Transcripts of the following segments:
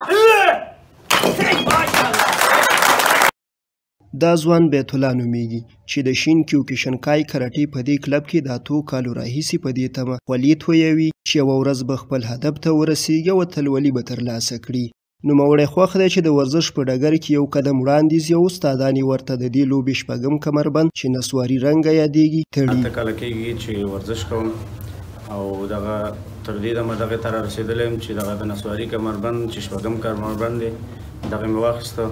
دا ځوان بیت الله نومیږي چې د شین کیوکوشنکای کراټې په دې کلب کې د 8 کالو راهیسې په دې تمه ولې تویوي چې یوه ورځ به خپل هدف ته ورسیږي او اتلولي به ترلاسه کړي. نوموړی خوښ دی چې د ورزش په ډګر کې یو قدم وړاندې ځي او استادان یې ورته د دې لوبې شپږم کمربند چې نسواري رنګه یادیږي تړي. 8 کاله کېږي چې ورزش کوم او دغه تر دې دمه دغه ته رارسېدلی یم چې دغه د نسواري کمربند چې شپږم کمربند دی دغه مې واخیسته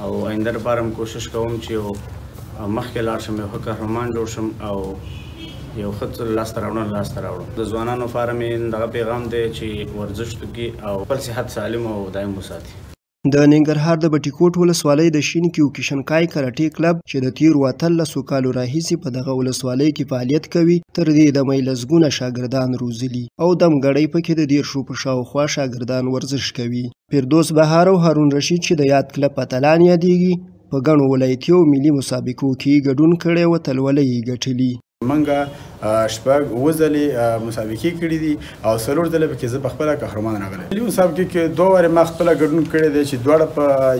او آینده لپاره هم کوشش کوم چې مخکې لاړ شم، یو ښه قهرمان جوړ شم او یو ښه لاسته راوړم. د ځوانانو لپاره مې دغه پیغام دی چې ورزش وکړي او خپل صحت سالم او دایم وساتي. د ننګرهار د بټي کوټ ولسوالۍ د شین کیوکوشنکای کراټې کلب چې د تیرو 18 کالو راهیسې په دغه ولسوالۍ کې فعالیت کوي تر دې دمه یې لسګونه شاګردان روزلي او دمګړۍ پکې د 10 په شاوخوا شاګردان ورزش کوي. فردوس بهار او هارون رشید چې د یاد کلب اتلان یادیږي په ګڼو ولایتي او ملي مسابقو کې ګډون کړی او اتلولۍ یې ګټلي. منګه شپږ اووه ځلې مسابقې کړي دي او څلور ځله پکې زه پخپله قهرمان راغلی. ملي مسابقې کې 2 وارې ما خپله ګډون کړی دی چې دواړه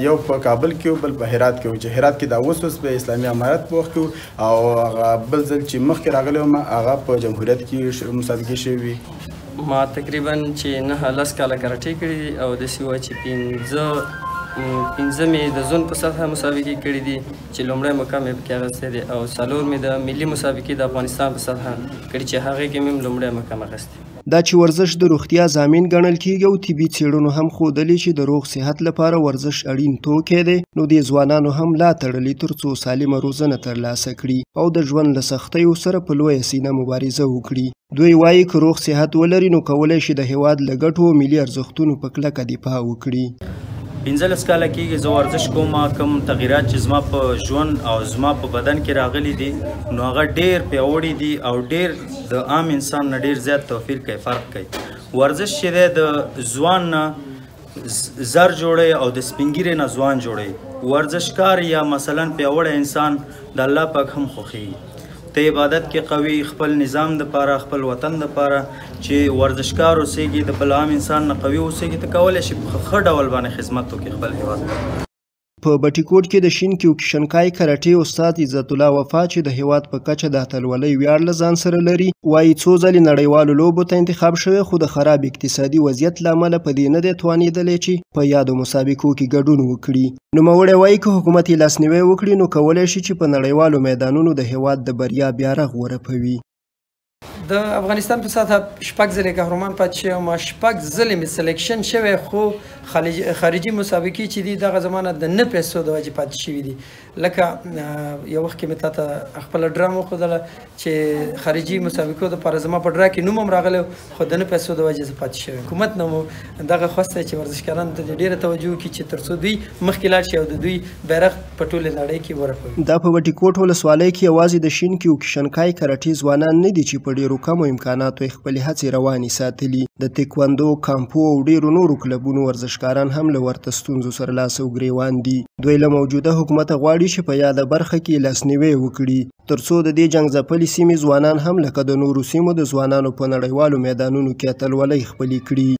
یو په کابل کې و بل په هرات کې و چې هرات کې د اوس په اسلامي امارت په وخت کې او هغه بل ځل چې مخکې راغلی وم هغه په جمهوریت کې مسابقې شوي وي. ما تقریبا چې 9-10 کاله کراټې کړي دي او داسې وایي چې 15 مې د زون په سطحه مسابقې کړي دي چې لومړی مقام یې پکې اخیستی دی او 4 مې د ملي مسابقې د افغانستان په سطحه کړي چې هغې کې مې لومړی مقام اخیستی. دا چې ورزش د روغتیا ضامن ګڼل کیږي او طبي څېړنو هم ښودلي چې د روغ صحت لپاره ورزش اړین توکی دی، نو دې ځوانانو هم لا تړلي تر څو سالمه روزنه ترلاسه کړي او د ژوند له سختیو سره په لویه سینه مبارزه وکړي. دوی وایي که روغ صحت ولري نو کولی شي د هیواد له ګټو او ملي ارزښتونو په کلکه دفاع وکړي. 15 کاله کېږي زه ورزش کوم. کوم تغیرات چې زما په ژوند او زما په بدن کې راغلي دي نو هغه ډېر پیاوړي دي او ډېر د عام انسان نه ډېر زیات توپیر کوي، فرق کوي. ورزش چې دی د ځوان نه زر جوړوي او د سپین ږیرې نه ځوان جوړوي. ورزشکار یا مثلا پیاوړی انسان د الله پاک هم خوښوي. ته عبادت کې قوي، خپل نظام دپاره، خپل وطن دپاره چې ورزشکار اوسېږي، د بل عام انسان نه قوي اوسېږي، ته کولی شي په ښه ډول باندې خدمت وکړي خپل هېواد. په بټي کوټ کې د شین کیوکوشنکای کراټې استاد عزت الله وفا چې د هیواد په کچه د اتلولۍ ویاړ له ځان سره لري وایي 2 ځلې نړیوالو لوبو ته انتخاب شوی خو د خراب اقتصادي وضعیت له امله په دې نه دی توانېدلی چې په یادو مسابقو کې ګډون وکړي. نوموړی وایي که حکومت یې لاسنیوی وکړي نو کولی شي چې په نړیوالو میدانونو د هیواد د بریا بیارغ ورپوي. د افغانستان په سطحه 6 ځلې قهرمان پاتې شوی یم، 6 ځلې مې سلیکشن شوی خو خارجي مسابقې چې دي دغه زمانه د نه پیسو د وجې پاتې شوي دي. لکه یو وخت کې مې تا ته خپله ډرا هم وښودله چې خارجي مسابقو دپاره زما په ډرا کې نوم هم راغلی خو د نه پیسو د وجې زه پاتې شوی. حکومت نه مو دغه خوښ دی چې ورزشکارانو ته ډېره توجه وکړي چې تر څو دوی مخکې لاړ شي او د دوی بیرغ په ټولې نړۍ کې ورپوي. دا په بټي کوټ ولسوالۍ کې یوازې د شین کیوکوشنکای کراټې ځوانان نه دي چې په ډېرو کمو امکاناتو یې خپلې هڅې روانې ساتلي. د تکواندو، کامپو او ډېرو نورو کلبونو ورزشکاران هم له ورته ستونزو سره لاس او ګرېوان دي. دوی له موجوده حکومته غواړي چې په یاده برخه کې لاسنیوی وکړي تر څو د دې جنګ ځپلې سیمې ځوانان هم لکه د نورو سیمو د ځوانانو په نړیوالو میدانونو کې اتلولۍ خپلې کړي.